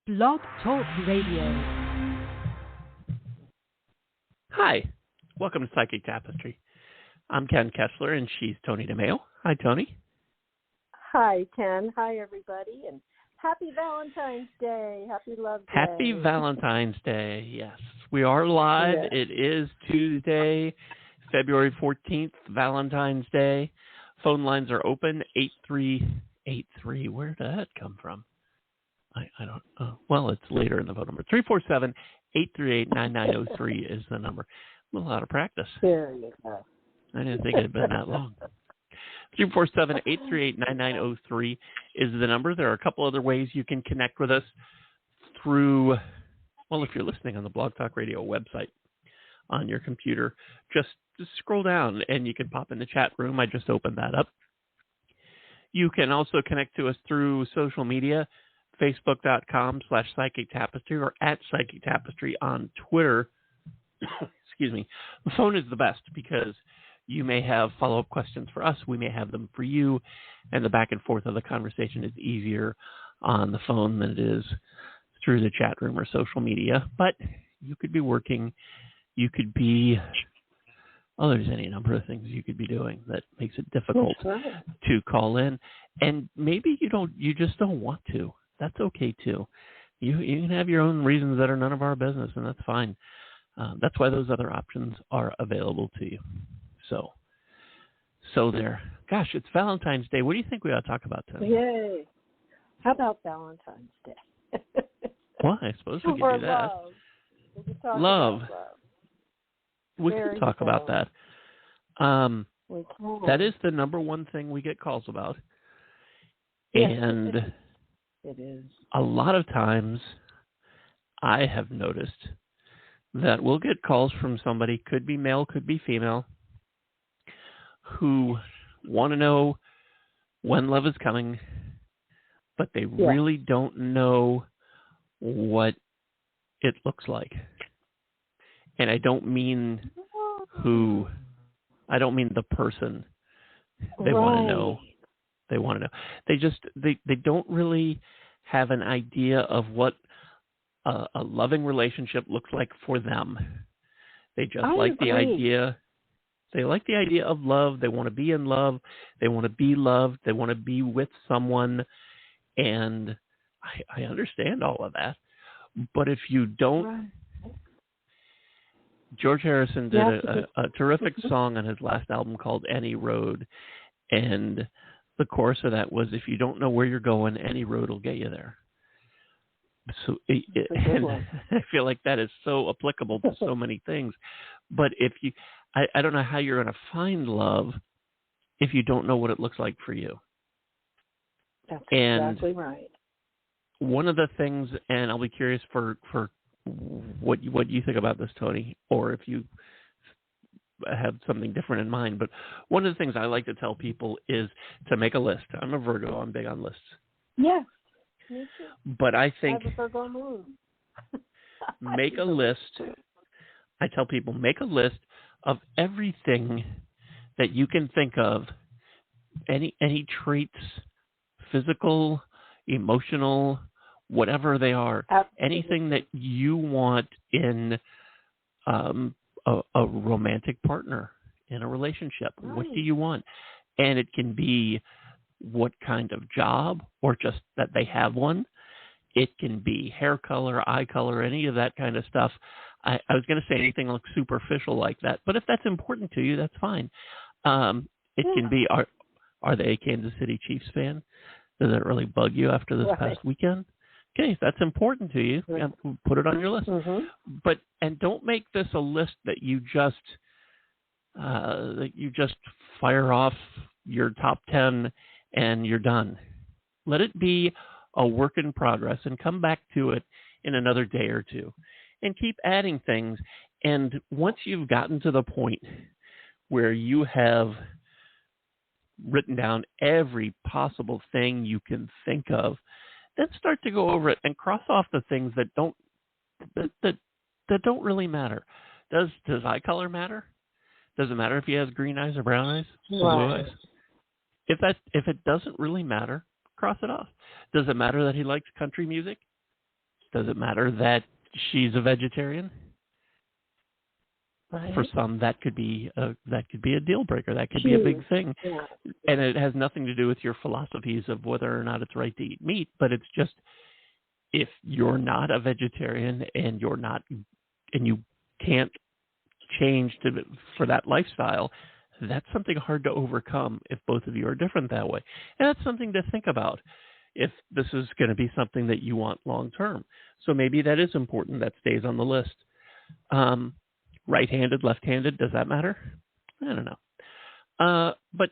Blog Talk Radio. Hi, welcome to Psychic Tapestry. I'm Ken Kessler, and she's Toni DeMaio. Hi, Toni. Hi, Ken. Hi, everybody, and happy Valentine's Day. Happy Love Day. Happy Valentine's Day. Yes, we are live. Yes. It is Tuesday, February 14th, Valentine's Day. Phone lines are open, 8383. Where did that come from? I don't know. Well, it's later in the phone number. 347-838-9903 is the number. A lot of practice. There you go. I didn't think it had been that long. 347-838-9903 is the number. There are a couple other ways you can connect with us through, well, if you're listening on the Blog Talk Radio website on your computer, just scroll down and you can pop in the chat room. I just opened that up. You can also connect to us through social media, Facebook.com/Psychic Tapestry or at Psychic Tapestry on Twitter. Excuse me. The phone is the best because you may have follow-up questions for us. We may have them for you. And the back and forth of the conversation is easier on the phone than it is through the chat room or social media. But you could be working. You could be, oh, there's any number of things you could be doing that makes it difficult to call in. And maybe you just don't want to. That's okay too. You can have your own reasons that are none of our business, and that's fine. That's why those other options are available to you. So there. Gosh, it's Valentine's Day. What do you think we ought to talk about today? Yay. How about Valentine's Day? Well, I suppose we could Or do that. love. We could talk Love. about love. We could talk about that. That is the number one thing we get calls about. Yes. And it is. A lot of times I have noticed that we'll get calls from somebody, could be male, could be female, who want to know when love is coming, but they really don't know what it looks like. And I don't mean who, I don't mean the person they want to know. They want to know. They don't really have an idea of what a loving relationship looks like for them. They just like the idea. They like the idea of love. They want to be in love. They want to be loved. They want to be with someone. And I understand all of that. But if you don't, George Harrison did a terrific song on his last album called Any Road. And the chorus of that was, if you don't know where you're going, any road will get you there. So and I feel like that is so applicable to so many things. But if you, I don't know how you're going to find love if you don't know what it looks like for you. That's exactly right. One of the things, and I'll be curious for what you think about this, Toni, or if you have something different in mind. But one of the things I like to tell people is to make a list. I'm a Virgo. I'm big on lists. Yeah. Me too. But I think I have a Virgo moon. make a list. I tell people, make a list of everything that you can think of, any traits, physical, emotional, whatever they are, anything that you want in a romantic partner, in a relationship. Right. What do you want? And it can be what kind of job, or just that they have one. It can be hair color, eye color, any of that kind of stuff. I was going to say anything like superficial like that, but if that's important to you, that's fine. It can be, are they a Kansas City Chiefs fan? Does it really bug you after this past weekend? Okay, if that's important to you, put it on your list. But don't make this a list that you just fire off your top 10 and you're done. Let it be a work in progress and come back to it in another day or two and keep adding things. And once you've gotten to the point where you have written down every possible thing you can think of, then start to go over it and cross off the things that don't really matter. Does eye color matter? Does it matter if he has green eyes or brown eyes or blue eyes? If it doesn't really matter, cross it off. Does it matter that he likes country music? Does it matter that she's a vegetarian? Right. For some, that could be a deal breaker. That could be a big thing, and it has nothing to do with your philosophies of whether or not it's right to eat meat. But it's just, if you're not a vegetarian and you can't change for that lifestyle, that's something hard to overcome if both of you are different that way. And that's something to think about if this is going to be something that you want long term. So maybe that is important. That stays on the list. Right-handed, left-handed, does that matter? I don't know. But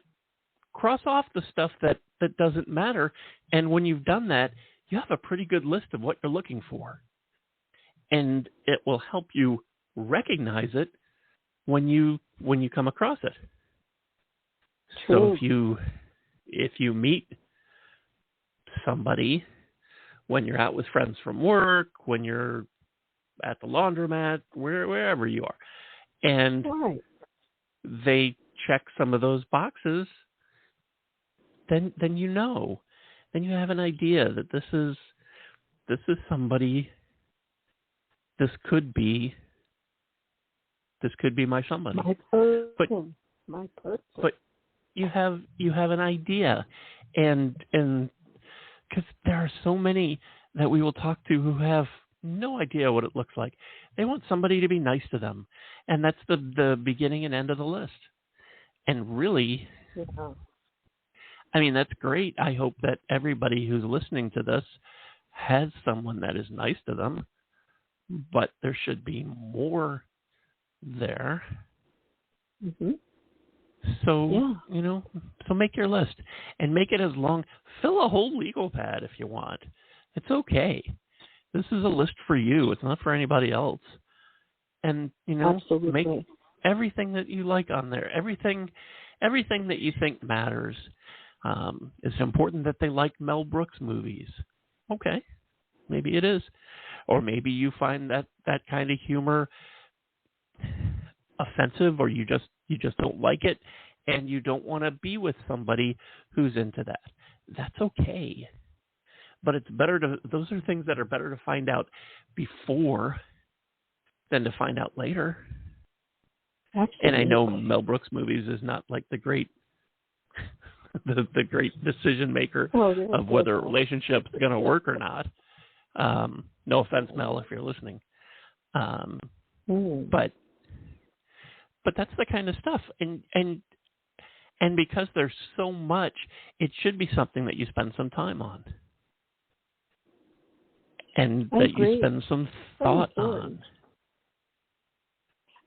cross off the stuff that doesn't matter. And when you've done that, you have a pretty good list of what you're looking for. And it will help you recognize it when you come across it. True. So if you meet somebody when you're out with friends from work, when you're at the laundromat, wherever you are, and they check some of those boxes, then you know. Then you have an idea that this is somebody. This could be my somebody. My person. My person. But you have an idea, and because there are so many that we will talk to who have no idea what it looks like. They want somebody to be nice to them, and that's the beginning and end of the list. And really, I mean, that's great. I hope that everybody who's listening to this has someone that is nice to them, but there should be more there. Mm-hmm. So, so make your list and make it as long. Fill a whole legal pad if you want. It's okay. This is a list for you. It's not for anybody else. And, Absolutely. Make everything that you like on there. Everything that you think matters. It's important that they like Mel Brooks movies. Okay. Maybe it is. Or maybe you find that kind of humor offensive, or you just don't like it, and you don't want to be with somebody who's into that. That's okay. But it's better those are things that are better to find out before than to find out later. Absolutely. And I know Mel Brooks movies is not like the great the great decision maker of whether a relationship's going to work or not. No offense, Mel, if you're listening. But that's the kind of stuff. And because there's so much, it should be something that you spend some time on. And that you spend some thought on.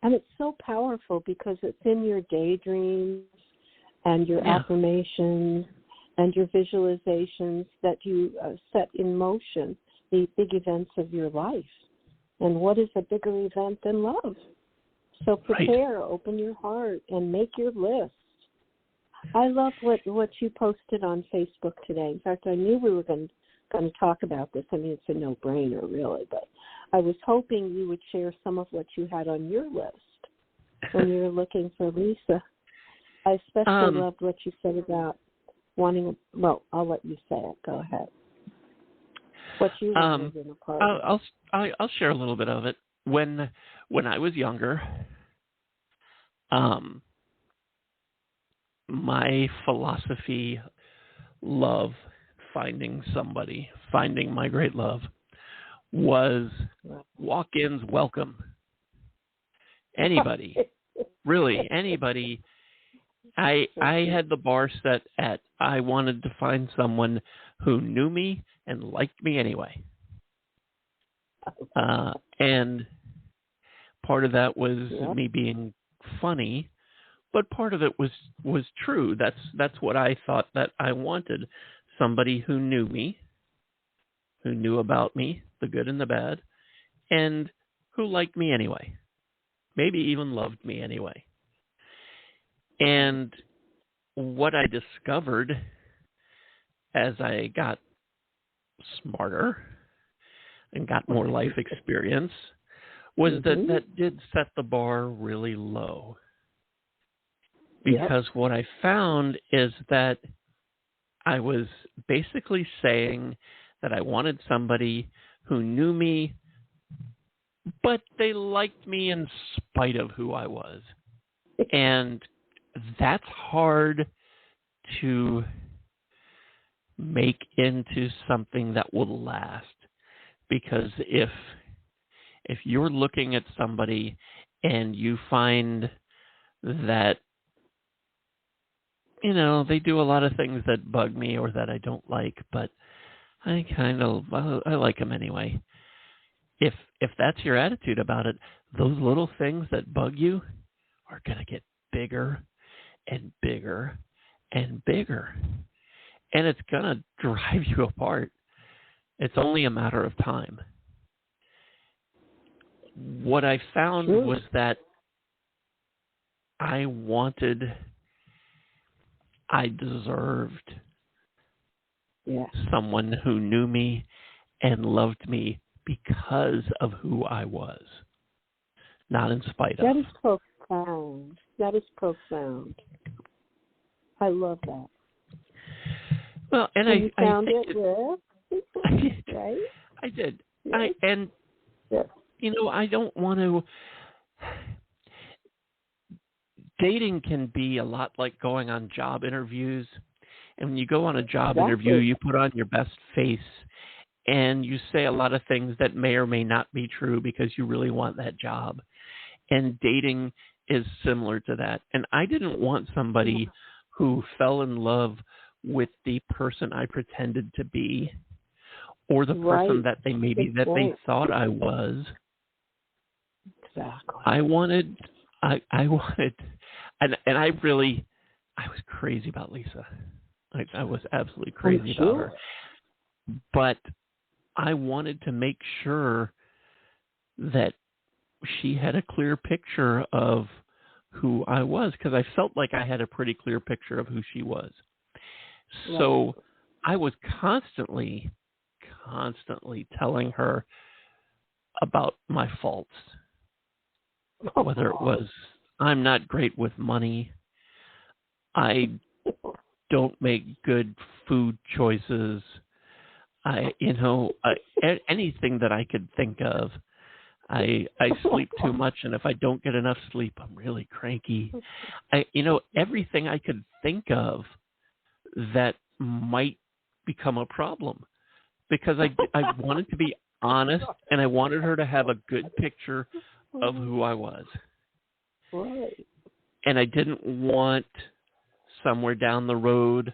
And it's so powerful because it's in your daydreams and your affirmations and your visualizations that you set in motion the big events of your life. And what is a bigger event than love? So prepare, open your heart, and make your list. I love what you posted on Facebook today. In fact, I knew we were going to talk about this. I mean, it's a no-brainer, really, but I was hoping you would share some of what you had on your list when you were looking for Lisa. I especially loved what you said about wanting I'll let you say it. Go ahead. What you wanted in a partner. I'll share a little bit of it. When I was younger, my philosophy, finding my great love, was walk-ins welcome. Anybody, really, anybody. I had the bar set at I wanted to find someone who knew me and liked me anyway. And part of that was me being funny, but part of it was true. That's what I thought that I wanted. Somebody who knew me, who knew about me, the good and the bad, and who liked me anyway. Maybe even loved me anyway. And what I discovered as I got smarter and got more life experience was that did set the bar really low. Because what I found is that I was basically saying that I wanted somebody who knew me, but they liked me in spite of who I was. And that's hard to make into something that will last. Because if you're looking at somebody and you find that, you know, they do a lot of things that bug me or that I don't like, but I like them anyway. If that's your attitude about it, those little things that bug you are going to get bigger and bigger and bigger. And it's going to drive you apart. It's only a matter of time. What I found was that I deserved someone who knew me and loved me because of who I was, not in spite of. That is profound. That is profound. I love that. Well, and you found it, right? I did. Yes. You know, I don't want to. Dating can be a lot like going on job interviews. And when you go on a job interview, you put on your best face and you say a lot of things that may or may not be true because you really want that job. And dating is similar to that. And I didn't want somebody who fell in love with the person I pretended to be or the person that they they thought I was. Exactly. I wanted, and I was crazy about Lisa. I was absolutely crazy about her. But I wanted to make sure that she had a clear picture of who I was, because I felt like I had a pretty clear picture of who she was. So I was constantly telling her about my faults. Whether it was, I'm not great with money, I don't make good food choices, anything that I could think of. I sleep too much, and if I don't get enough sleep, I'm really cranky. Everything I could think of that might become a problem, because I wanted to be honest, and I wanted her to have a good picture of who I was. Right. And I didn't want somewhere down the road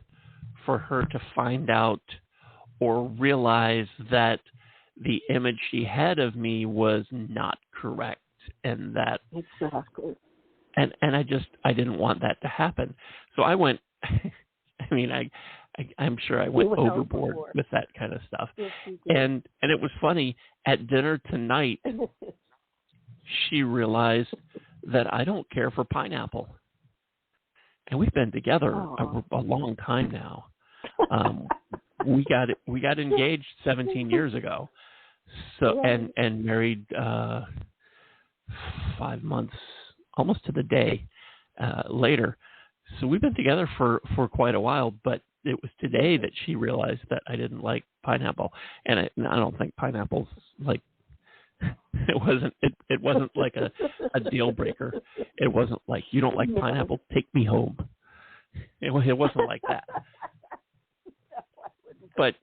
for her to find out or realize that the image she had of me was not correct, and that exactly. And I didn't want that to happen. So I went. I'm sure I went overboard with that kind of stuff. Yes, and it was funny at dinner tonight. She realized that I don't care for pineapple, and we've been together a long time now. We got engaged 17 years ago, so and married 5 months, almost to the day later. So we've been together for quite a while, but it was today that she realized that I didn't like pineapple, and I don't think pineapple's like. It wasn't like a deal breaker. It wasn't like, you don't like pineapple, take me home. It wasn't like that. But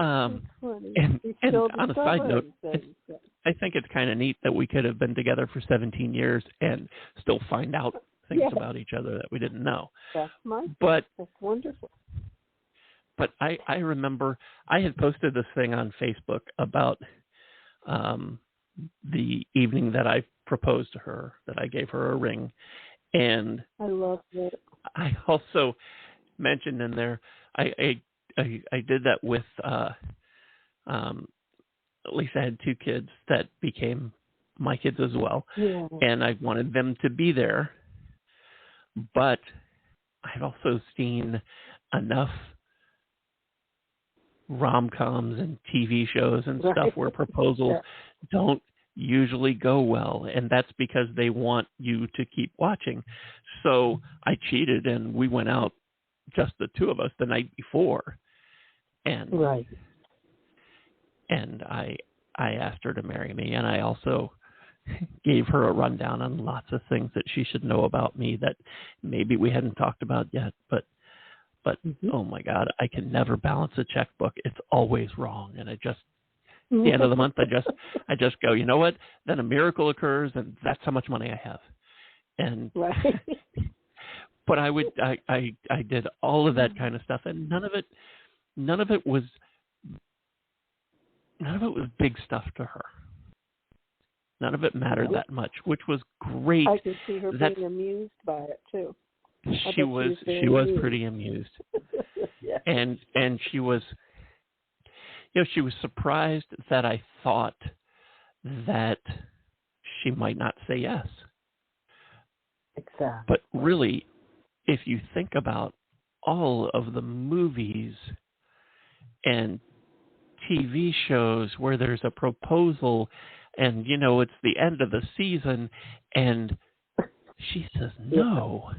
and on a side note, I think it's kind of neat that we could have been together for 17 years and still find out things about each other that we didn't know. That's wonderful. But I remember I had posted this thing on Facebook about the evening that I proposed to her, that I gave her a ring. And I love it. I also mentioned in there, I did that with, at least I had 2 kids that became my kids as well. Yeah. And I wanted them to be there. But I've also seen enough rom-coms and TV shows and stuff where proposals don't usually go well, and that's because they want you to keep watching. So I cheated, and we went out, just the 2 of us, the night before, and and I asked her to marry me, and I also gave her a rundown on lots of things that she should know about me that maybe we hadn't talked about yet. But oh my God, I can never balance a checkbook. It's always wrong, and at the end of the month, I just go, you know what? Then a miracle occurs, and that's how much money I have. And right. but I did all of that kind of stuff, and none of it was big stuff to her. None of it mattered that much, which was great. I could see her being amused by it too. She was pretty amused. Yeah. And she was, she was surprised that I thought that she might not say yes. Exactly. But really, if you think about all of the movies and TV shows where there's a proposal and, it's the end of the season and she says no.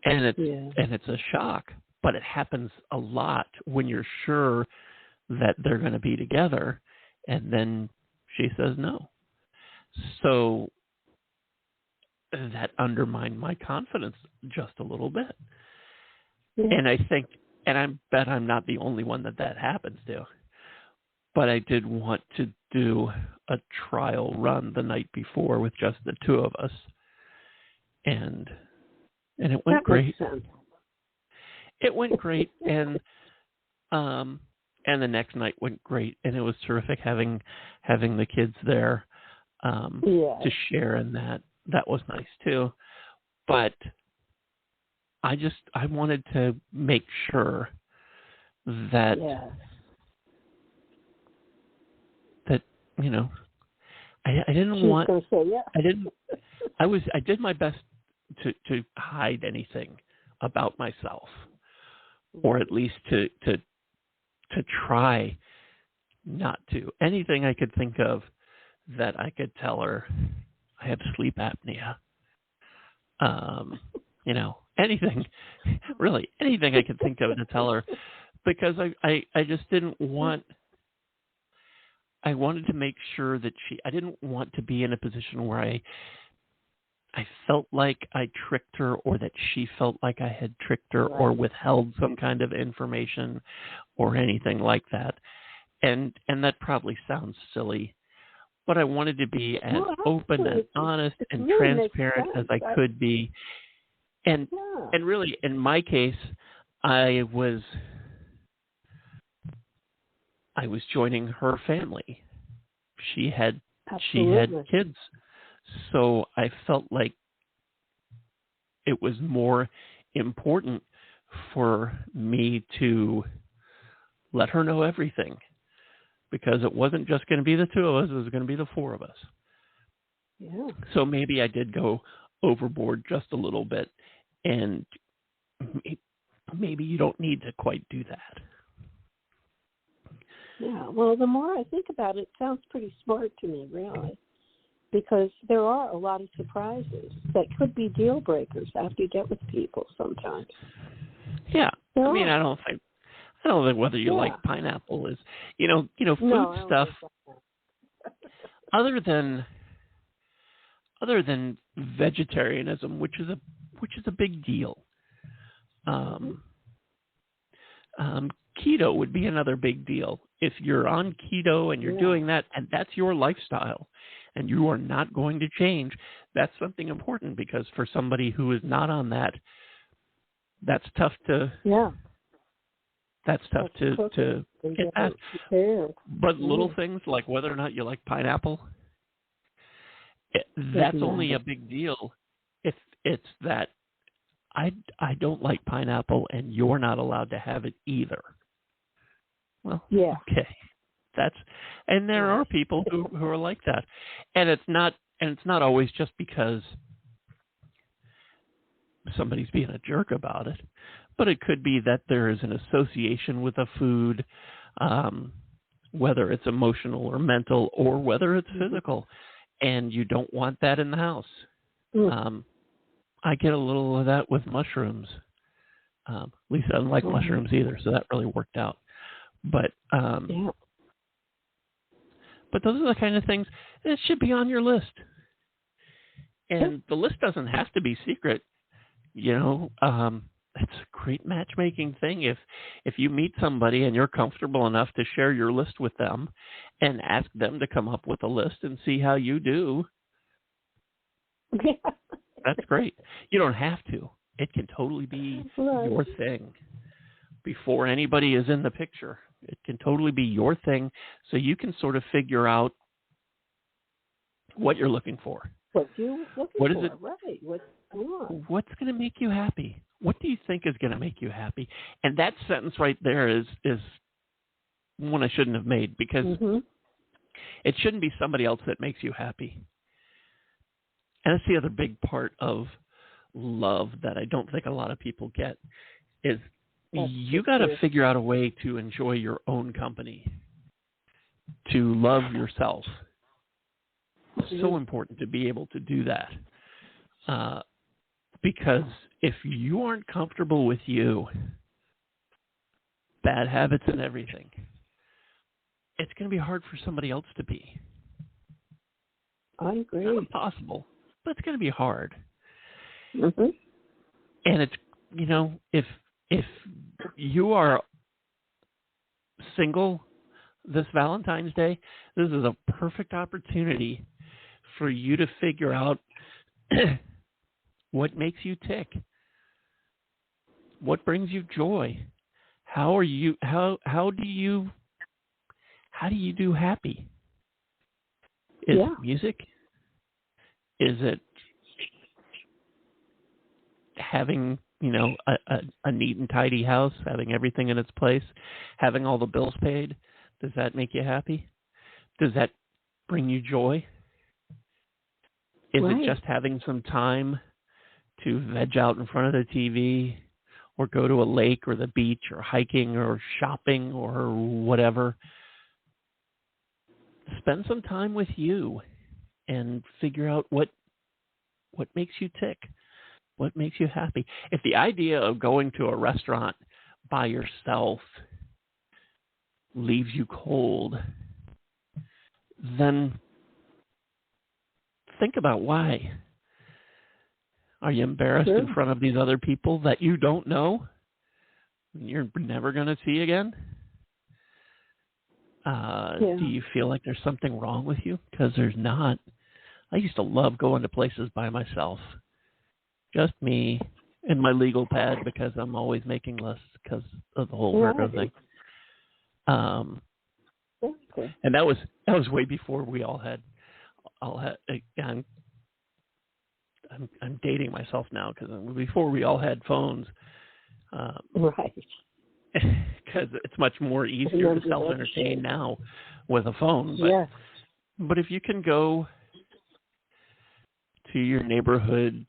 And it's a shock, but it happens a lot when you're sure that they're going to be together and then she says no. So that undermined my confidence just a little bit. Yeah. And I think, and I bet I'm not the only one that happens to, but I did want to do a trial run the night before with just the two of us. And it went great. It went great. And the next night went great. And it was terrific having the kids there to share in that. That was nice too. But I wanted to make sure that I didn't want to say I did my best to hide anything about myself, or at least to try not to. Anything I could think of that I could tell her. I have sleep apnea. Anything I could think of to tell her, because I just didn't want. I wanted to make sure that I didn't want to be in a position where I felt like I tricked her, or that she felt like I had tricked her, or withheld some kind of information, or anything like that. And that probably sounds silly. But I wanted to be as open and honest and transparent as I could be. And really, in my case, I was joining her family. She had kids. So I felt like it was more important for me to let her know everything. Because it wasn't just going to be the two of us, it was going to be the four of us. Yeah. So maybe I did go overboard just a little bit, and maybe you don't need to quite do that. Yeah, well, the more I think about it, it sounds pretty smart to me, really, because there are a lot of surprises that could be deal breakers after you get with people sometimes. Yeah, I mean, I don't think whether you like pineapple is, food stuff. Other than vegetarianism, which is a big deal. Keto would be another big deal. If you're on keto and you're doing that, and that's your lifestyle, and you are not going to change, that's something important, because for somebody who is not on that, that's tough to. Yeah. That's tough to get past. But little things like whether or not you like pineapple, that's only a big deal if it's that I don't like pineapple and you're not allowed to have it either. Well, okay. And there are people who are like that. And it's not always just because somebody's being a jerk about it. But it could be that there is an association with a food, whether it's emotional or mental, or whether it's physical, and you don't want that in the house. I get a little of that with mushrooms. At least I don't like mushrooms either, so that really worked out. But But those are the kind of things that should be on your list. And the list doesn't have to be secret. It's a great matchmaking thing if you meet somebody and you're comfortable enough to share your list with them and ask them to come up with a list and see how you do. That's great. You don't have to. It can totally be your thing before anybody is in the picture. It can totally be your thing, so you can sort of figure out what you're looking for. What you're looking what for, is it? Right. What you want. What's going to make you happy? What do you think is going to make you happy? And that sentence right there is one I shouldn't have made, because it shouldn't be somebody else that makes you happy. And that's the other big part of love that I don't think a lot of people get is you got to figure out a way to enjoy your own company, to love yourself. It's so important to be able to do that. Because if you aren't comfortable with you, bad habits and everything, it's going to be hard for somebody else to be. I agree. It's not impossible, but it's going to be hard. Mm-hmm. And it's, if you are single this Valentine's Day, this is a perfect opportunity for you to figure out what makes you tick, what brings you joy, how do you do happy? Is it music? Is it having a neat and tidy house, having everything in its place, having all the bills paid? Does that make you happy? Does that bring you joy? Is it just having some time to veg out in front of the TV or go to a lake or the beach or hiking or shopping or whatever? Spend some time with you and figure out what makes you tick, what makes you happy. If the idea of going to a restaurant by yourself leaves you cold, then think about why. Are you embarrassed in front of these other people that you don't know, you're never going to see again? Do you feel like there's something wrong with you? Because there's not. I used to love going to places by myself. Just me and my legal pad, because I'm always making lists because of the whole Virgo thing. And that was way before we all had. I'm dating myself now, because before we all had phones. Right. Because it's much more easier to self-entertain now with a phone. But if you can go to your neighborhood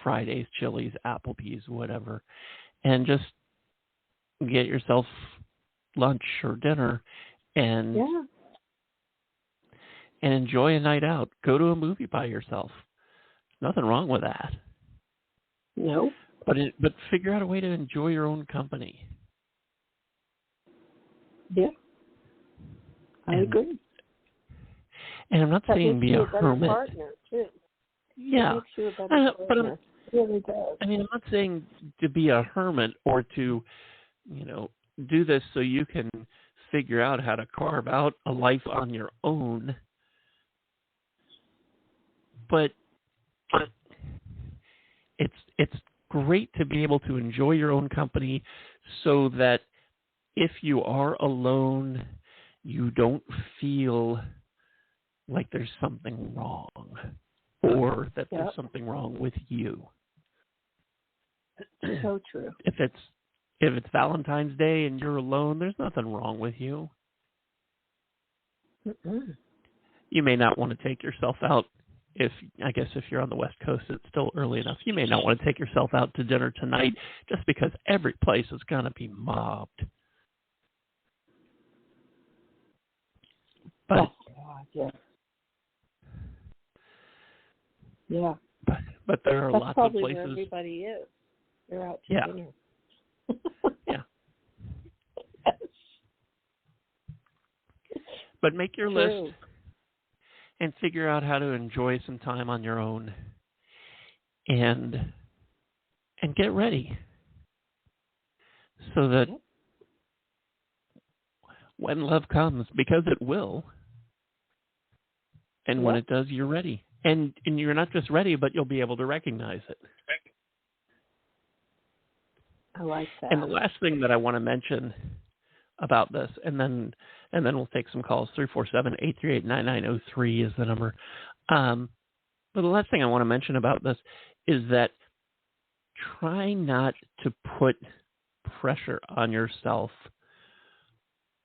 Fridays, Chili's, Applebee's, whatever, and just get yourself lunch or dinner and enjoy a night out. Go to a movie by yourself. Nothing wrong with that. No. But figure out a way to enjoy your own company. Yeah. I agree. And I'm not saying be a hermit. Partner, too. Yeah. Makes you a better partner. It really does. I mean, I'm not saying to be a hermit or to, do this so you can figure out how to carve out a life on your own. But it's great to be able to enjoy your own company, so that if you are alone, you don't feel like there's something wrong, or that there's something wrong with you. So true. If it's Valentine's Day and you're alone, there's nothing wrong with you. Mm-mm. You may not want to take yourself out. If you're on the West Coast, it's still early enough. You may not want to take yourself out to dinner tonight, just because every place is going to be mobbed. But but there are lots of places. Where everybody is. They're out to dinner. But make your True. list and figure out how to enjoy some time on your own, and get ready so that when love comes, because it will, and when it does, you're ready. And you're not just ready, but you'll be able to recognize it. I like that. And the last thing that I want to mention about this, and then we'll take some calls. 347-838-9903 is the number. But the last thing I want to mention about this is that try not to put pressure on yourself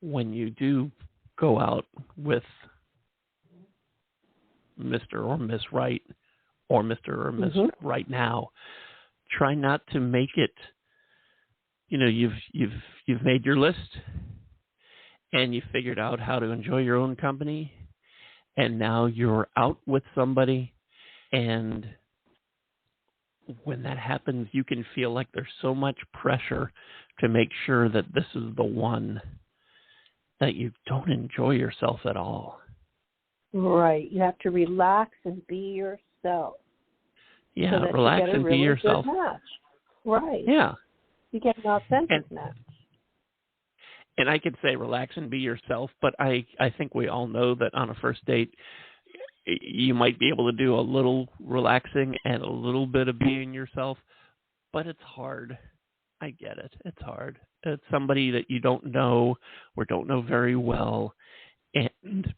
when you do go out with Mr. or Miss Right, or Mr. or Miss Right now. Try not to make it, you've made your list and you figured out how to enjoy your own company, and now you're out with somebody, and when that happens, you can feel like there's so much pressure to make sure that this is the one, that you don't enjoy yourself at all. Right. You have to relax and be yourself. Yeah, so that relax you get a and really be yourself. Good match. Right. Yeah. You get an authentic match. And I could say relax and be yourself, but I think we all know that on a first date, you might be able to do a little relaxing and a little bit of being yourself, but it's hard. I get it. It's hard. It's somebody that you don't know or don't know very well, and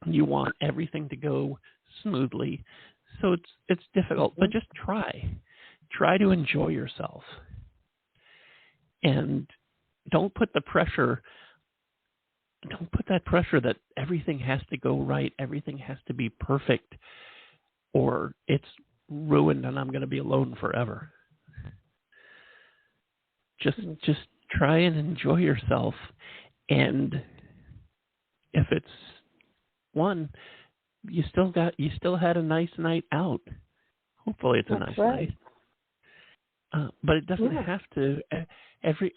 you want everything to go smoothly. So it's difficult, but just try. Try to enjoy yourself. And don't put that pressure that everything has to go right, everything has to be perfect, or it's ruined and I'm going to be alone forever. Just try and enjoy yourself, and if it's one, you still had a nice night out. Hopefully it's a nice night. But it doesn't have to. Every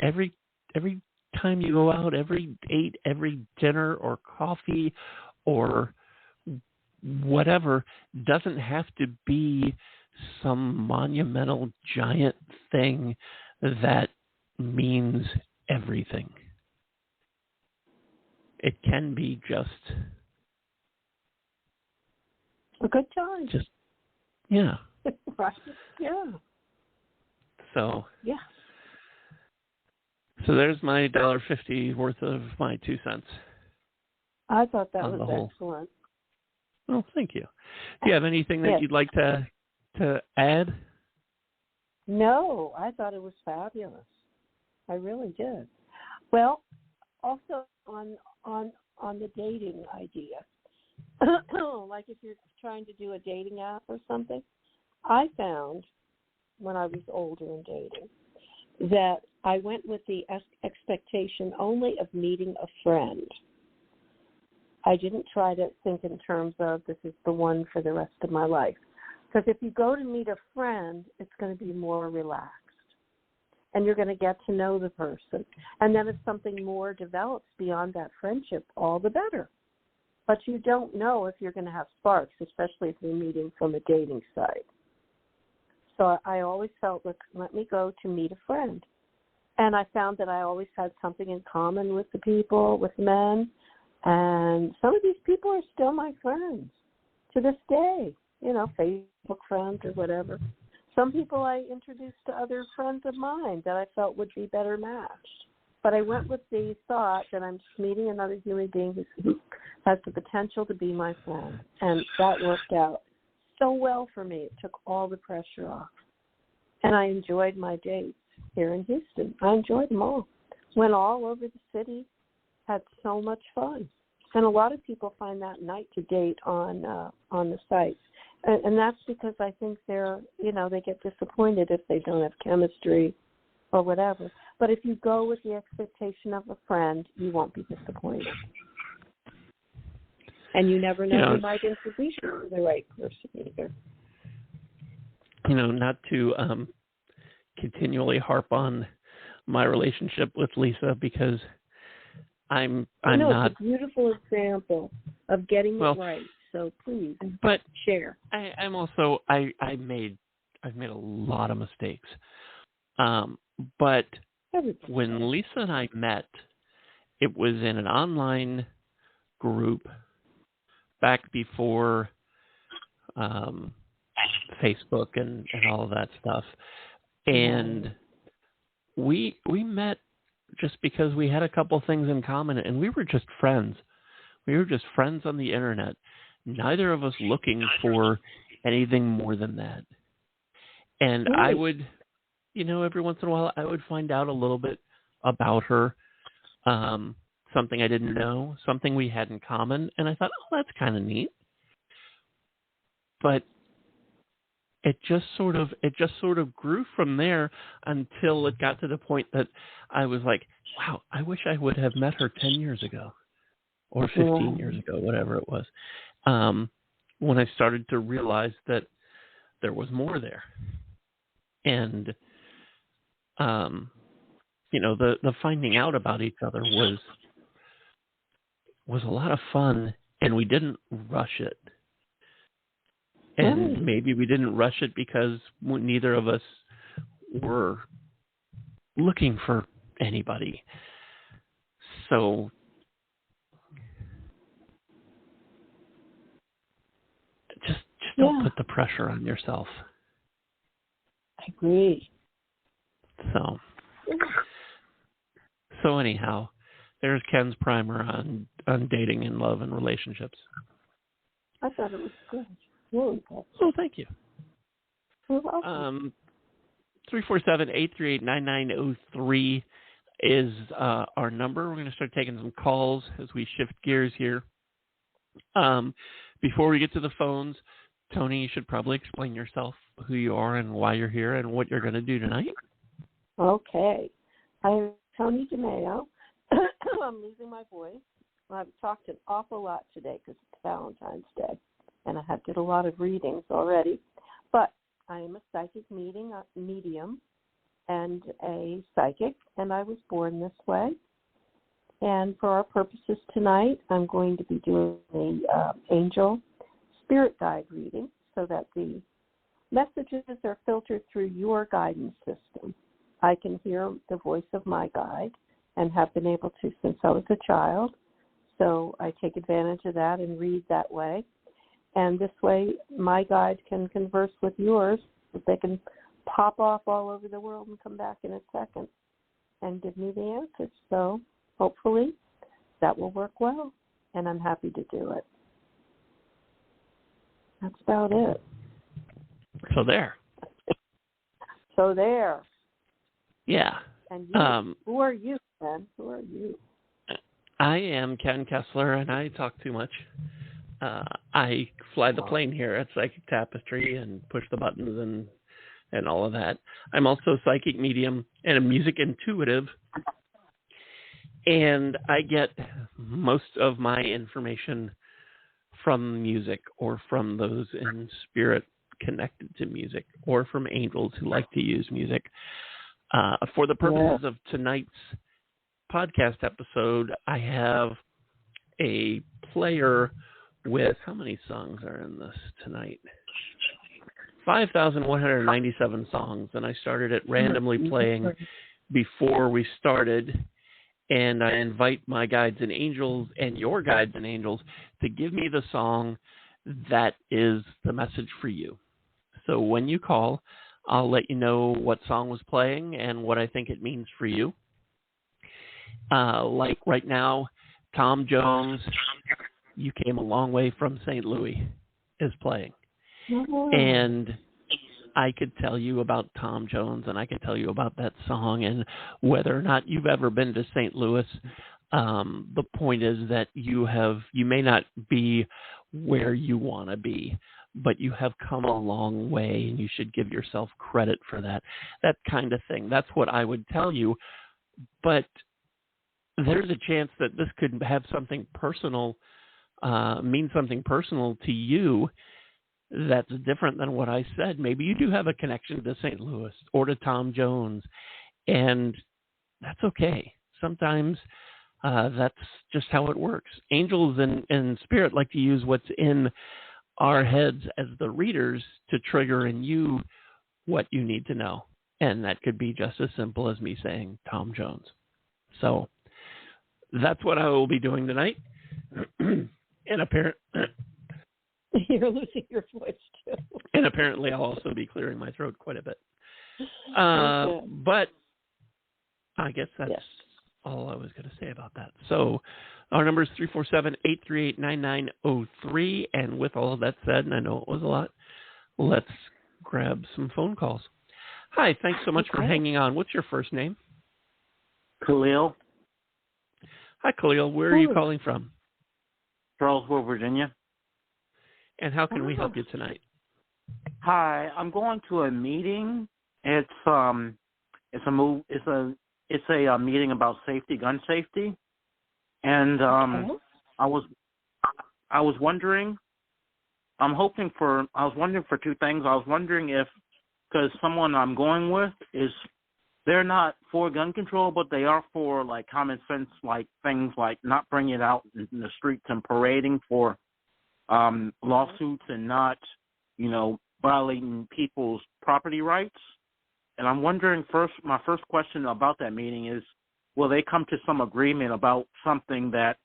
time you go out, every date, every dinner or coffee or whatever, doesn't have to be some monumental giant thing that means everything. It can be just a good time. Just, yeah. Right. Yeah. So. Yeah. So there's my $1.50 worth of my 2 cents. I thought that was excellent. Well, thank you. Do you have anything that you'd like to add? No, I thought it was fabulous. I really did. Well, also on the dating idea, like if you're trying to do a dating app or something, I found when I was older and dating that I went with the expectation only of meeting a friend. I didn't try to think in terms of this is the one for the rest of my life. Because if you go to meet a friend, it's going to be more relaxed. And you're going to get to know the person. And then if something more develops beyond that friendship, all the better. But you don't know if you're going to have sparks, especially if you're meeting from a dating site. So I always felt, let me go to meet a friend. And I found that I always had something in common with the people, with men. And some of these people are still my friends to this day, Facebook friends or whatever. Some people I introduced to other friends of mine that I felt would be better matched. But I went with the thought that I'm just meeting another human being who has the potential to be my friend. And that worked out so well for me. It took all the pressure off. And I enjoyed my dates here in Houston. I enjoyed them all. Went all over the city, had so much fun. And a lot of people find that night to date on the sites. And that's because I think they get disappointed if they don't have chemistry or whatever. But if you go with the expectation of a friend, you won't be disappointed. And you never know, you might introduce you to the right person either. Not to continually harp on my relationship with Lisa, because I'm It's not. a beautiful example of getting Well, it right. So please but share. I'm also I've made a lot of mistakes. But when Lisa and I met, it was in an online group back before Facebook and all of that stuff. And we met just because we had a couple things in common, and we were just friends. We were just friends on the internet. Neither of us looking for anything more than that. And I would, every once in a while, I would find out a little bit about her, something I didn't know, something we had in common, and I thought, oh, that's kind of neat. But it just sort of grew from there until it got to the point that I was like, wow, I wish I would have met her 10 years ago or 15 years ago, whatever it was, when I started to realize that there was more there. And, the finding out about each other was a lot of fun, and we didn't rush it. And maybe we didn't rush it because neither of us were looking for anybody. So just don't put the pressure on yourself. I agree. So anyhow, there's Ken's primer on dating and love and relationships. I thought it was good. Really good. Oh, thank you. You're welcome. 347-838-9903 is our number. We're going to start taking some calls as we shift gears here. Before we get to the phones, Toni, you should probably explain yourself, who you are and why you're here and what you're going to do tonight. Okay. I'm Toni DeMaio. I'm losing my voice. I've talked an awful lot today because it's Valentine's Day, and I did a lot of readings already. But I am a psychic medium and a psychic, and I was born this way. And for our purposes tonight, I'm going to be doing the angel spirit guide reading so that the messages are filtered through your guidance system. I can hear the voice of my guide and have been able to since I was a child. So I take advantage of that and read that way. And this way, my guide can converse with yours. They can pop off all over the world and come back in a second and give me the answers. So hopefully that will work well, and I'm happy to do it. That's about it. So there. Yeah. And you, who are you, Ken? Who are you? I am Ken Kessler, and I talk too much. I fly the plane here at Psychic Tapestry and push the buttons and all of that. I'm also a psychic medium and a music intuitive, and I get most of my information from music or from those in spirit connected to music or from angels who like to use music. For the purposes of tonight's podcast episode, I have a player with, how many songs are in this tonight? 5,197 songs, and I started it randomly playing before we started, and I invite my guides and angels and your guides and angels to give me the song that is the message for you. So when you call, I'll let you know what song was playing and what I think it means for you. Like right now, Tom Jones, You Came a Long Way from St. Louis, is playing. And I could tell you about Tom Jones, and I could tell you about that song, and whether or not you've ever been to St. Louis. The point is that you may not be where you want to be, but you have come a long way, and you should give yourself credit for that kind of thing. That's what I would tell you. But there's a chance that this could have something personal, mean something personal to you that's different than what I said. Maybe you do have a connection to St. Louis or to Tom Jones, and that's okay. Sometimes That's just how it works. Angels and spirit like to use what's in our heads as the readers to trigger in you what you need to know. And that could be just as simple as me saying Tom Jones. So that's what I will be doing tonight. And you're losing your voice too. And apparently I'll also be clearing my throat quite a bit. Okay. But I guess that's all I was going to say about that. So our number is 347-838-9903. And with all of that said, and I know it was a lot, let's grab some phone calls. Hi, thanks so much for hanging on. What's your first name? Khalil. Hi, Khalil. Where are you calling from? Charlottesville, Virginia. And how can we help you tonight? Hi, I'm going to a meeting. It's a meeting about safety, gun safety, and I was wondering. I was wondering for two things. I was wondering if, because someone I'm going with they're not for gun control, but they are for like common sense, like things like not bringing it out in the streets and parading for lawsuits and not, violating people's property rights. And I'm wondering my first question about that meeting is, will they come to some agreement about something that,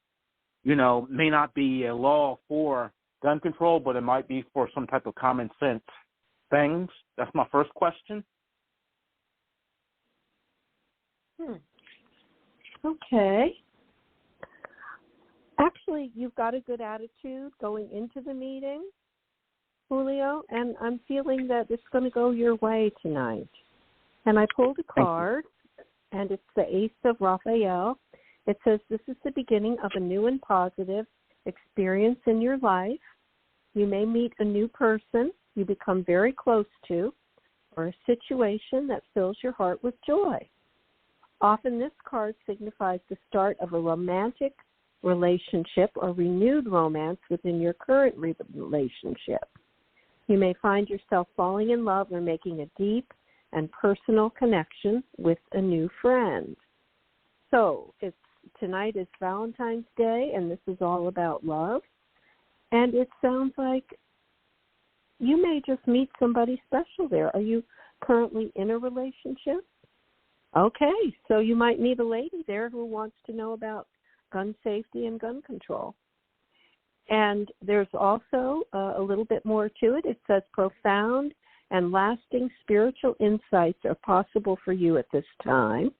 may not be a law for gun control, but it might be for some type of common sense things? That's my first question. Okay. Actually, you've got a good attitude going into the meeting, Julio, and I'm feeling that it's going to go your way tonight. And I pulled a card, and it's the Ace of Raphael. It says this is the beginning of a new and positive experience in your life. You may meet a new person you become very close to, or a situation that fills your heart with joy. Often this card signifies the start of a romantic relationship or renewed romance within your current relationship. You may find yourself falling in love or making a deep and personal connection with a new friend. So tonight is Valentine's Day, and this is all about love. And it sounds like you may just meet somebody special there. Are you currently in a relationship? Okay, so you might meet a lady there who wants to know about gun safety and gun control. And there's also a little bit more to it. It says profound and lasting spiritual insights are possible for you at this time.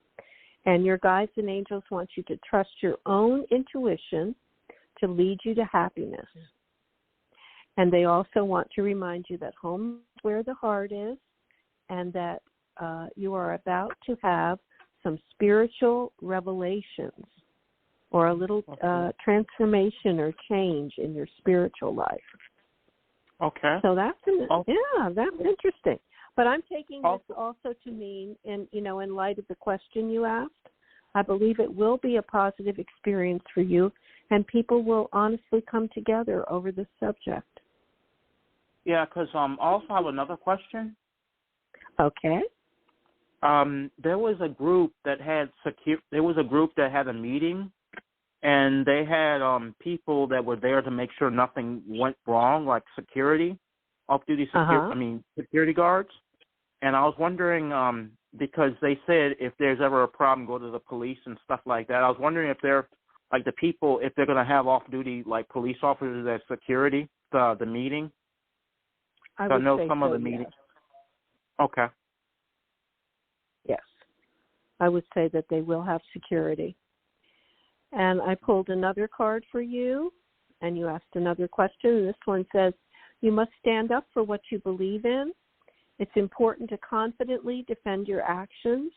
And your guides and angels want you to trust your own intuition to lead you to happiness. And they also want to remind you that home is where the heart is, and that you are about to have some spiritual revelations or a little transformation or change in your spiritual life. Okay. So that's interesting. But I'm taking this also to mean, in light of the question you asked, I believe it will be a positive experience for you, and people will honestly come together over this subject. Yeah, because I also have another question. Okay. There was a group that had a meeting, and they had people that were there to make sure nothing went wrong, like security, off-duty security guards. And I was wondering, because they said if there's ever a problem, go to the police and stuff like that. I was wondering if they're like the people, if they're going to have off-duty like police officers as security the meeting. I would know say some so, of the meetings. Yes. Okay. Yes, I would say that they will have security. And I pulled another card for you, and you asked another question. And this one says, you must stand up for what you believe in. It's important to confidently defend your actions,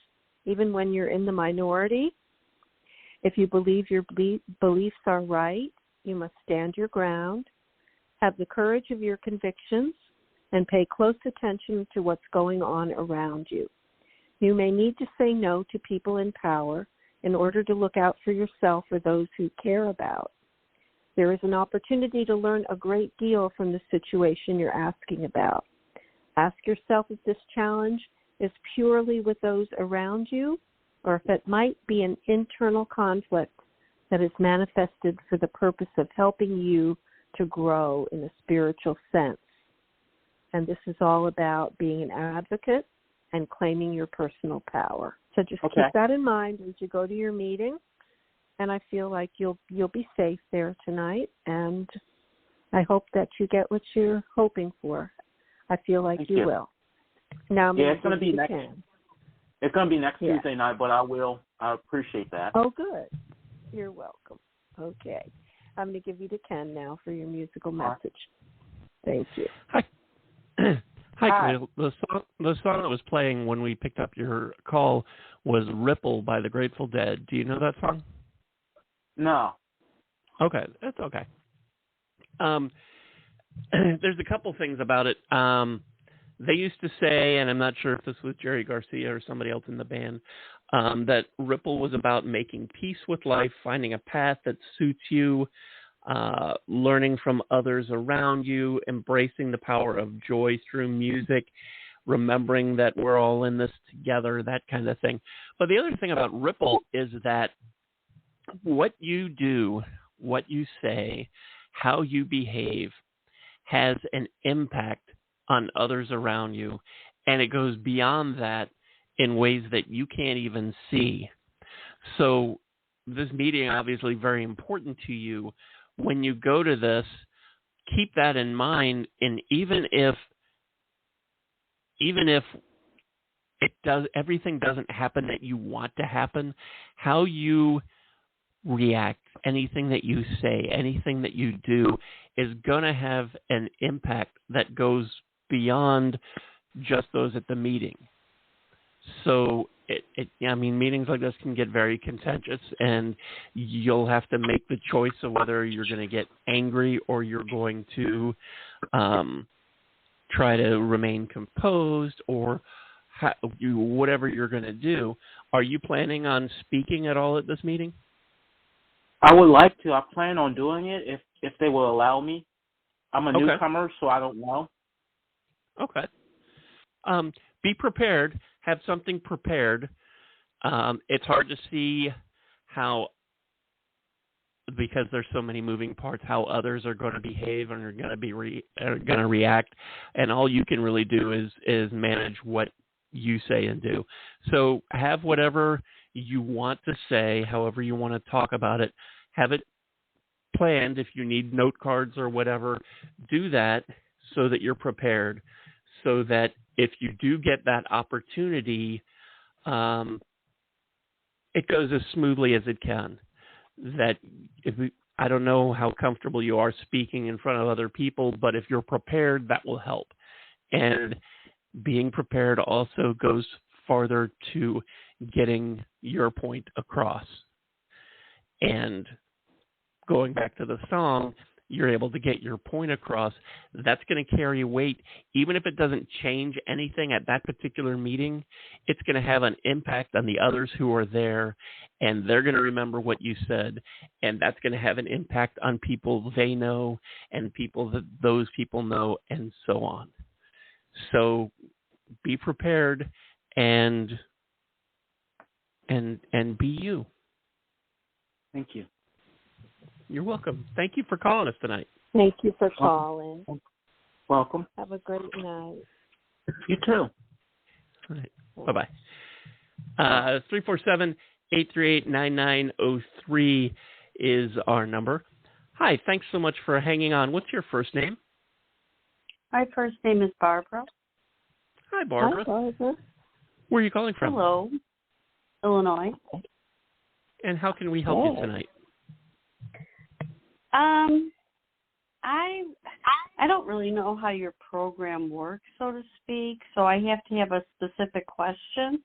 even when you're in the minority. If you believe your beliefs are right, you must stand your ground, have the courage of your convictions, and pay close attention to what's going on around you. You may need to say no to people in power in order to look out for yourself or those who care about. There is an opportunity to learn a great deal from the situation you're asking about. Ask yourself if this challenge is purely with those around you, or if it might be an internal conflict that is manifested for the purpose of helping you to grow in a spiritual sense. And this is all about being an advocate and claiming your personal power. So just keep that in mind as you go to your meeting. And I feel like you'll be safe there tonight. And I hope that you get what you're hoping for. I feel like you will. Now, it's going to be next. It's going to be next Tuesday night, but I appreciate that. Oh, good. You're welcome. Okay. I'm going to give you to Ken now for your musical message. Thank you. Hi. Hi, Cleo. The song that was playing when we picked up your call was Ripple by the Grateful Dead. Do you know that song? No. Okay, that's okay. There's a couple things about it. They used to say, and I'm not sure if this was Jerry Garcia or somebody else in the band, that Ripple was about making peace with life, finding a path that suits you, learning from others around you, embracing the power of joy through music, remembering that we're all in this together, that kind of thing. But the other thing about Ripple is that what you do, what you say, how you behave has an impact on others around you, and it goes beyond that in ways that you can't even see. So this meeting obviously very important to you. When you go to this, keep that in mind, and even if everything doesn't happen that you want to happen, how you react, anything that you say, anything that you do is going to have an impact that goes beyond just those at the meeting. So, meetings like this can get very contentious, and you'll have to make the choice of whether you're going to get angry or you're going to try to remain composed, or whatever you're going to do. Are you planning on speaking at all at this meeting? I would like to. I plan on doing it if they will allow me. I'm a newcomer, so I don't know. Okay. Be prepared. Have something prepared. It's hard to see how, because there's so many moving parts, how others are going to behave and are going to react, and all you can really do is manage what you say and do. So have whatever you want to say, however you want to talk about it. Have it planned. If you need note cards or whatever, do that so that you're prepared, so that if you do get that opportunity, it goes as smoothly as it can. That I don't know how comfortable you are speaking in front of other people, but if you're prepared, that will help. And being prepared also goes farther to getting your point across. And going back to the song, you're able to get your point across. That's going to carry weight. Even if it doesn't change anything at that particular meeting, it's going to have an impact on the others who are there, and they're going to remember what you said, and that's going to have an impact on people they know and people that those people know, and so on. So be prepared and be you. Thank you. You're welcome. Thank you for calling us tonight. Thank you for calling. Welcome. Have a great night. You too. All right. Bye-bye. 347-838-9903 is our number. Hi, thanks so much for hanging on. What's your first name? My first name is Barbara. Hi, Barbara. Hi, Barbara. Where are you calling from? Hello. Illinois. And how can we help you tonight? I don't really know how your program works, so to speak, so I have to have a specific question.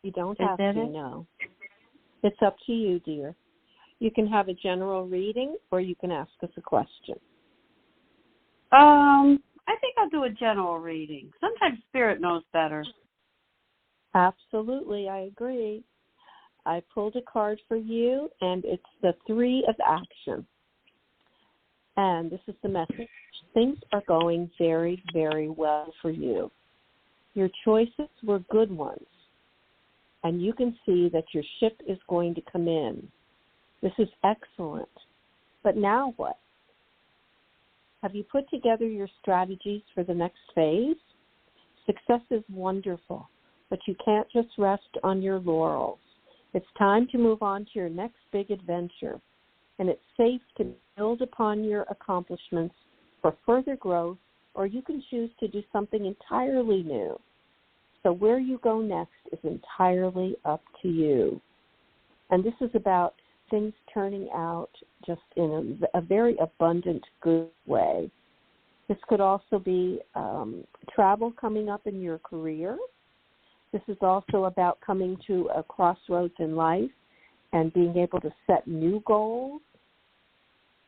You don't have to, no. It's up to you, dear. You can have a general reading, or you can ask us a question. I think I'll do a general reading. Sometimes Spirit knows better. Absolutely, I agree. I pulled a card for you, and it's the 3 of Action. And this is the message. Things are going very, very well for you. Your choices were good ones, and you can see that your ship is going to come in. This is excellent. But now what? Have you put together your strategies for the next phase? Success is wonderful, but you can't just rest on your laurels. It's time to move on to your next big adventure, and it's safe to build upon your accomplishments for further growth, or you can choose to do something entirely new. So where you go next is entirely up to you. And this is about things turning out just in a very abundant, good way. This could also be travel coming up in your career. This is also about coming to a crossroads in life and being able to set new goals.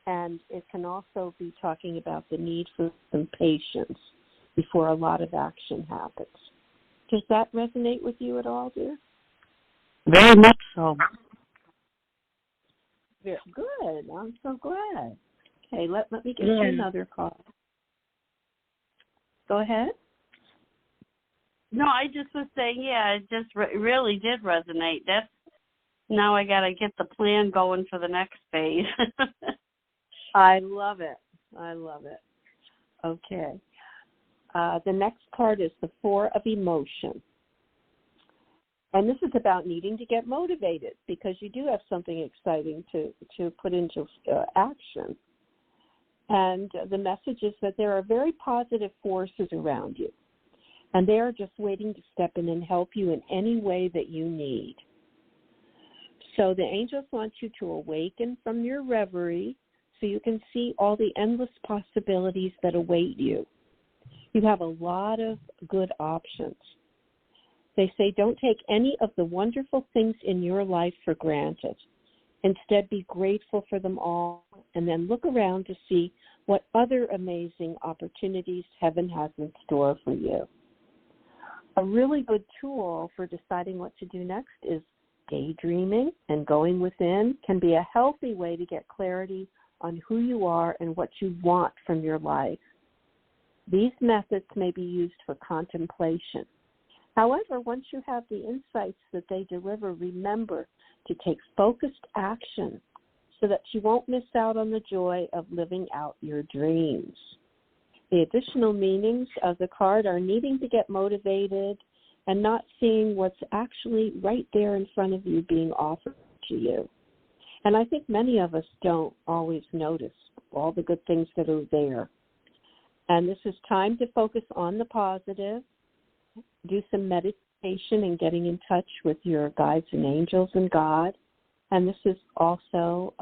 And it can also be talking about the need for some patience before a lot of action happens. Does that resonate with you at all, dear? Very much so. Very good. I'm so glad. Okay, let me get you another call. Go ahead. No, I just was saying, it just really did resonate. Now I got to get the plan going for the next phase. I love it. Okay. The next card is the Four of Emotion. And this is about needing to get motivated because you do have something exciting to put into action. And the message is that there are very positive forces around you, and they are just waiting to step in and help you in any way that you need. So the angels want you to awaken from your reverie so you can see all the endless possibilities that await you. You have a lot of good options. They say don't take any of the wonderful things in your life for granted. Instead, be grateful for them all and then look around to see what other amazing opportunities heaven has in store for you. A really good tool for deciding what to do next is daydreaming, and going within can be a healthy way to get clarity on who you are and what you want from your life. These methods may be used for contemplation. However, once you have the insights that they deliver, remember to take focused action so that you won't miss out on the joy of living out your dreams. The additional meanings of the card are needing to get motivated and not seeing what's actually right there in front of you being offered to you. And I think many of us don't always notice all the good things that are there. And this is time to focus on the positive, do some meditation and getting in touch with your guides and angels and God. And this is also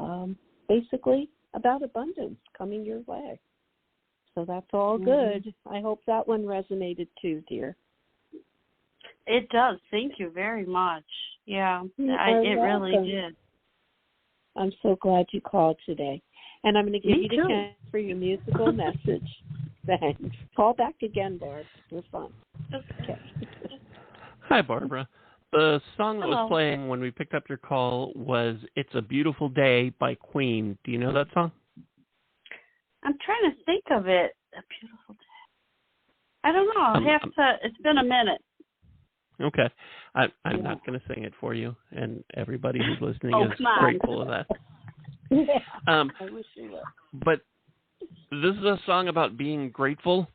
basically about abundance coming your way. So that's all good. I hope that one resonated too, dear. It does. Thank you very much. Yeah, it really did. I'm so glad you called today. And I'm going to give you the chance for your musical message. Thanks. Call back again, Barb. It was fun. Okay. Hi, Barbara. The song that was playing when we picked up your call was It's a Beautiful Day by Queen. Do you know that song? I'm trying to think of it. A beautiful day. I don't know. I'll have to. It's been a minute. Okay. I'm not going to sing it for you, and everybody who's listening is grateful of that. I wish you would. But this is a song about being grateful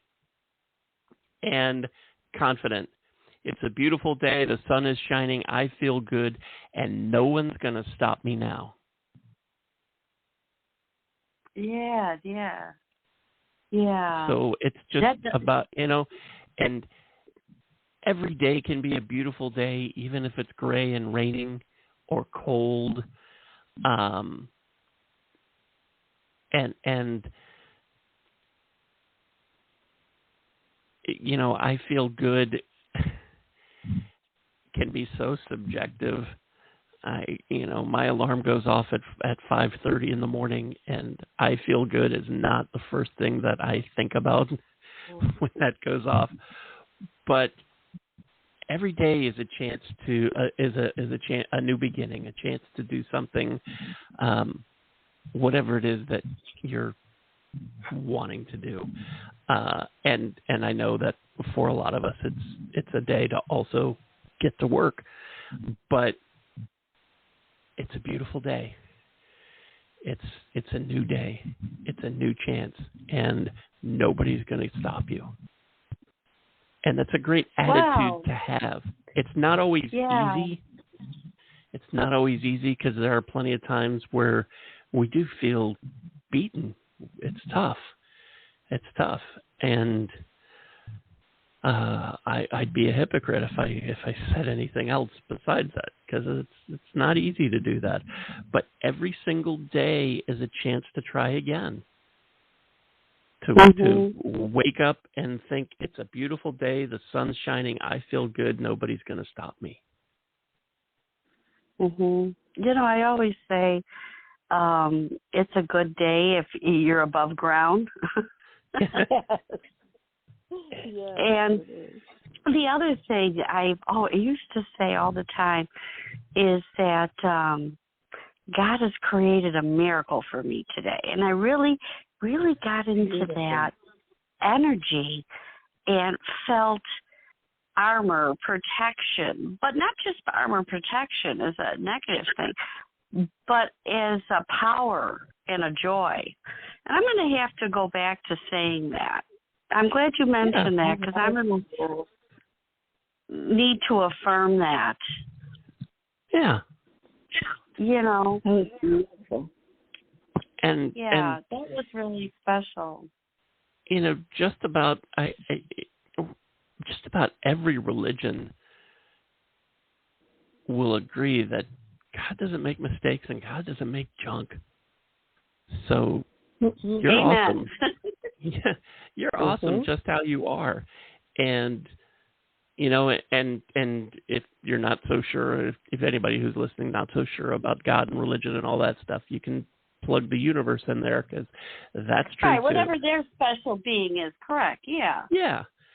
and confident. It's a beautiful day. The sun is shining. I feel good, and no one's going to stop me now. Yeah. So it's just about, and every day can be a beautiful day, even if it's gray and raining or cold. I feel good can be so subjective. My alarm goes off at 5:30 in the morning, and I feel good is not the first thing that I think about when that goes off. But every day is a chance to a new beginning, a chance to do something, whatever it is that you're wanting to do. And I know that for a lot of us, it's a day to also get to work, but it's a beautiful day. it's a new day. It's a new chance, and nobody's going to stop you. And that's a great attitude to have. It's not always easy. It's not always easy because there are plenty of times where we do feel beaten. It's tough. It's tough. And I'd be a hypocrite if I said anything else besides that, because it's not easy to do that. But every single day is a chance to try again. To wake up and think it's a beautiful day, the sun's shining, I feel good, nobody's going to stop me. You know, I always say it's a good day if you're above ground. And the other thing I used to say all the time is that God has created a miracle for me today. And I really got into that energy and felt armor, protection, but not just armor protection as a negative thing, but as a power and a joy. And I'm going to have to go back to saying that. I'm glad you mentioned that, because I'm going to need to affirm that. Yeah. You know. That was beautiful. And that was really special. You know, just about every religion will agree that God doesn't make mistakes and God doesn't make junk. So you're awesome. Yeah, you're awesome just how you are. And you know, and if you're not so sure, if anybody who's listening not so sure about God and religion and all that stuff, you can plug the universe in there, because that's true right, too. whatever their special being is, correct. Yeah.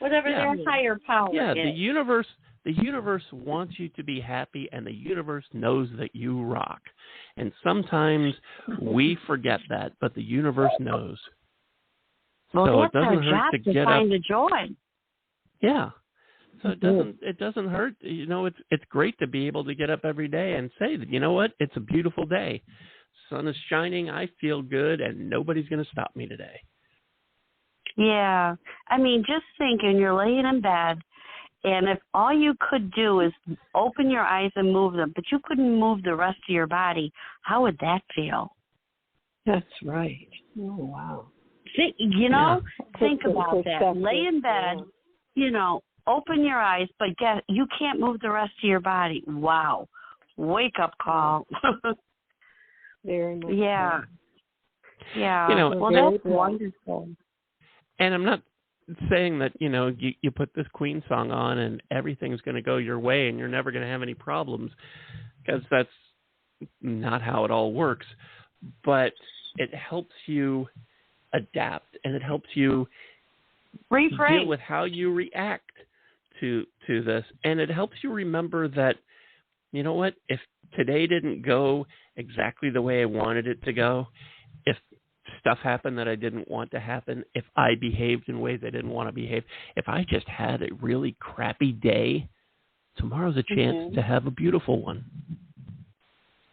Whatever their higher power is. Yeah, the universe wants you to be happy, and the universe knows that you rock. And sometimes we forget that, but the universe knows. Well, so that's it doesn't our hurt job to get find up. the joy. Yeah. So it doesn't hurt. You know, it's great to be able to get up every day and say that, you know what, it's a beautiful day. Sun is shining, I feel good, and nobody's going to stop me today. Yeah. I mean, just thinking you're laying in bed, and if all you could do is open your eyes and move them, but you couldn't move the rest of your body, how would that feel? That's right. Oh, wow. Think about that. Lay in bed, you know, open your eyes, but you can't move the rest of your body. Wow. Wake up call. Very much. Yeah. So. Yeah. You know, well, that's wonderful. And I'm not saying that, you know, you put this Queen song on and everything's going to go your way and you're never going to have any problems, because that's not how it all works. But it helps you adapt, and it helps you deal with how you react to this. And it helps you remember that, you know what, if today didn't go exactly the way I wanted it to go, if stuff happened that I didn't want to happen, if I behaved in ways I didn't want to behave, if I just had a really crappy day, tomorrow's a chance to have a beautiful one.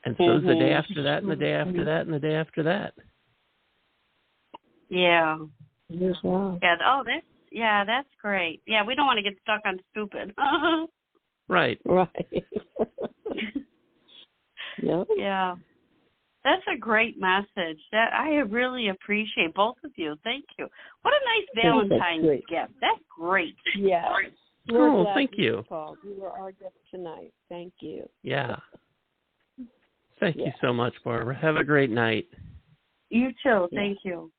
And so's the day after that, and the day after that, and the day after that. Yeah. Yes, wow. Yeah, that's great. Yeah, we don't want to get stuck on stupid. Right. Right. Yep. Yeah. That's a great message. That I really appreciate both of you. Thank you. What a nice Valentine's gift. That's great. Yeah. Oh, thank you. Called. You were our gift tonight. Thank you. Yeah. Thank you so much, Barbara. Have a great night. You too. Thank you.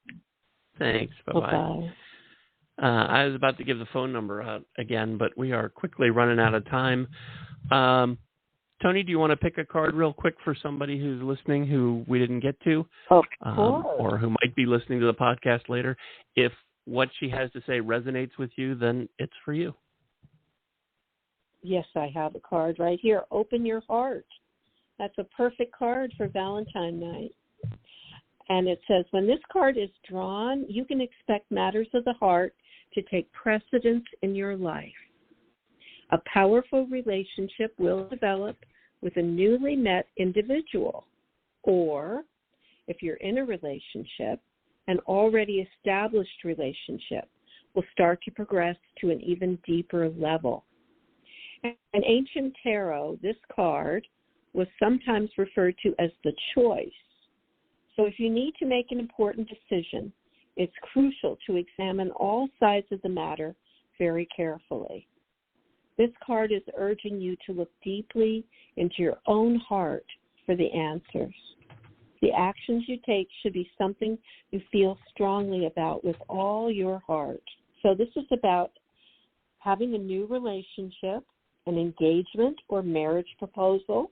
Thanks. Bye-bye. I was about to give the phone number out again, but we are quickly running out of time. Toni, do you want to pick a card real quick for somebody who's listening who we didn't get to? Of course. Or who might be listening to the podcast later? If what she has to say resonates with you, then it's for you. Yes, I have a card right here. Open your heart. That's a perfect card for Valentine's night. And it says, when this card is drawn, you can expect matters of the heart to take precedence in your life. A powerful relationship will develop with a newly met individual, or if you're in a relationship, an already established relationship will start to progress to an even deeper level. In ancient tarot, this card was sometimes referred to as the choice. So if you need to make an important decision, it's crucial to examine all sides of the matter very carefully. This card is urging you to look deeply into your own heart for the answers. The actions you take should be something you feel strongly about with all your heart. So this is about having a new relationship, an engagement or marriage proposal,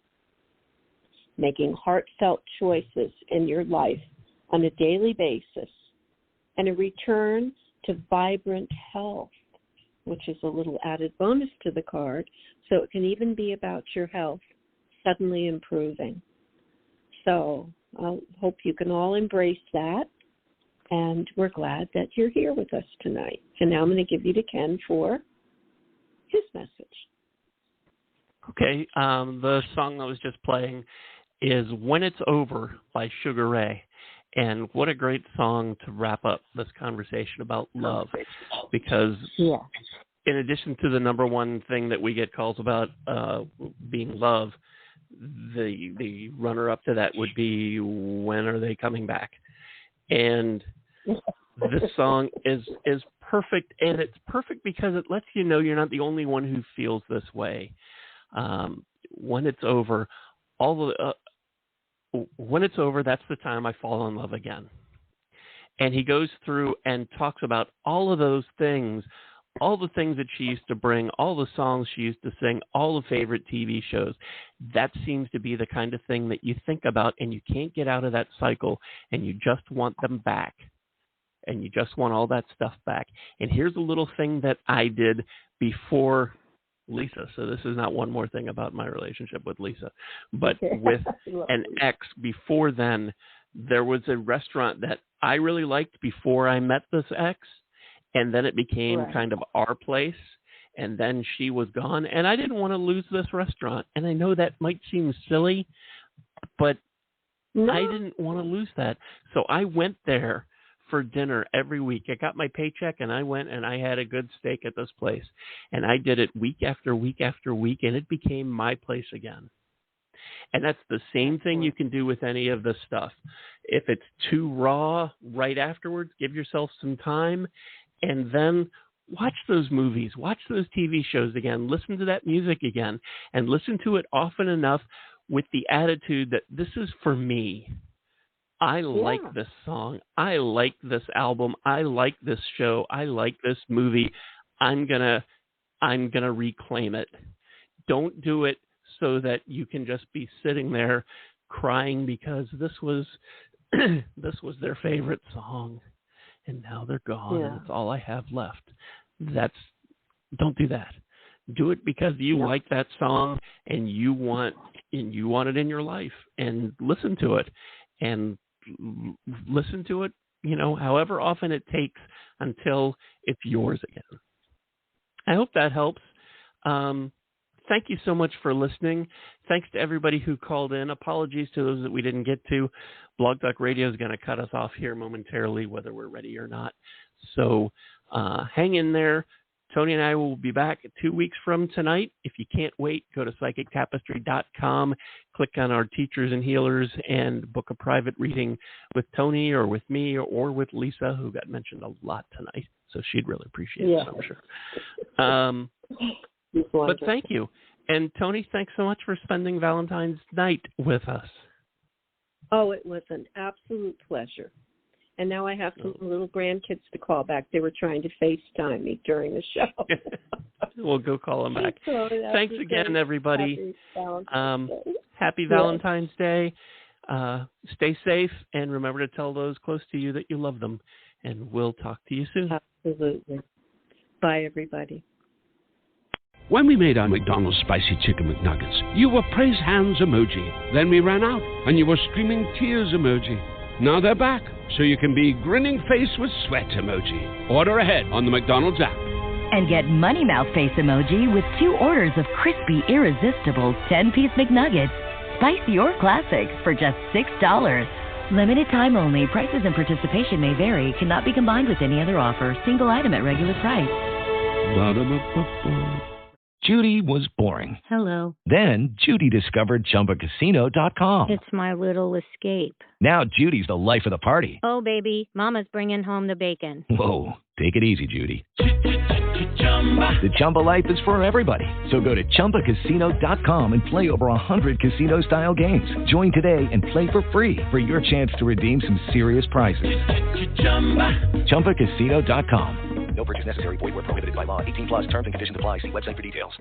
making heartfelt choices in your life on a daily basis, and a return to vibrant health, which is a little added bonus to the card. So it can even be about your health suddenly improving. So I hope you can all embrace that. And we're glad that you're here with us tonight. And now I'm going to give you to Ken for his message. Okay. The song that was just playing is When It's Over by Sugar Ray. And what a great song to wrap up this conversation about love. Because in addition to the number one thing that we get calls about being love, the runner-up to that would be, when are they coming back? And this song is perfect, and it's perfect because it lets you know you're not the only one who feels this way. When it's over, when it's over, that's the time I fall in love again. And he goes through and talks about all of those things, all the things that she used to bring, all the songs she used to sing, all the favorite TV shows. That seems to be the kind of thing that you think about, and you can't get out of that cycle, and you just want them back. And you just want all that stuff back. And here's a little thing that I did before Lisa. So this is not one more thing about my relationship with Lisa. But with an ex before then, there was a restaurant that I really liked before I met this ex. And then it became kind of our place. And then she was gone. And I didn't want to lose this restaurant. And I know that might seem silly, but I didn't want to lose that. So I went there for dinner every week. I got my paycheck and I went and I had a good steak at this place. And I did it week after week after week, and it became my place again. And that's the same thing you can do with any of this stuff. If it's too raw right afterwards, give yourself some time and then watch those movies, watch those TV shows again, listen to that music again, and listen to it often enough with the attitude that this is for me. I like this song. I like this album. I like this show. I like this movie. I'm gonna reclaim it. Don't do it so that you can just be sitting there crying because this was their favorite song, and now they're gone. And it's all I have left. Don't do that. Do it because you like that song and you want it in your life, and listen to it. And listen to it, however often it takes until it's yours again. I hope that helps. Thank you so much for listening. Thanks to everybody who called in. Apologies to those that we didn't get to. Blog Talk Radio is going to cut us off here momentarily, whether we're ready or not. So hang in there. Toni and I will be back 2 weeks from tonight. If you can't wait, go to psychictapestry.com, click on our Teachers and Healers, and book a private reading with Toni or with me or with Lisa, who got mentioned a lot tonight. So she'd really appreciate it, I'm sure. But thank you. And Toni, thanks so much for spending Valentine's night with us. Oh, it was an absolute pleasure. And now I have some little grandkids to call back. They were trying to FaceTime me during the show. We'll go call them back. So thanks again, everybody. Happy Valentine's Day. Stay safe, and remember to tell those close to you that you love them. And we'll talk to you soon. Absolutely. Bye, everybody. When we made our McDonald's Spicy Chicken McNuggets, you were praise hands emoji. Then we ran out, and you were screaming tears emoji. Now they're back, so you can be grinning face with sweat emoji. Order ahead on the McDonald's app. And get Money Mouth face emoji with 2 orders of crispy, irresistible 10-piece McNuggets, spicy or classic, for just $6. Limited time only. Prices and participation may vary. Cannot be combined with any other offer. Single item at regular price. Judy was boring. Hello. Then Judy discovered ChumbaCasino.com. It's my little escape. Now Judy's the life of the party. Oh, baby, mama's bringing home the bacon. Whoa, take it easy, Judy. The Chumba life is for everybody. So go to ChumbaCasino.com and play over 100 casino-style games. Join today and play for free for your chance to redeem some serious prizes. ChumbaCasino.com. No purchase necessary. Void where prohibited by law. 18+ terms and conditions apply. See website for details.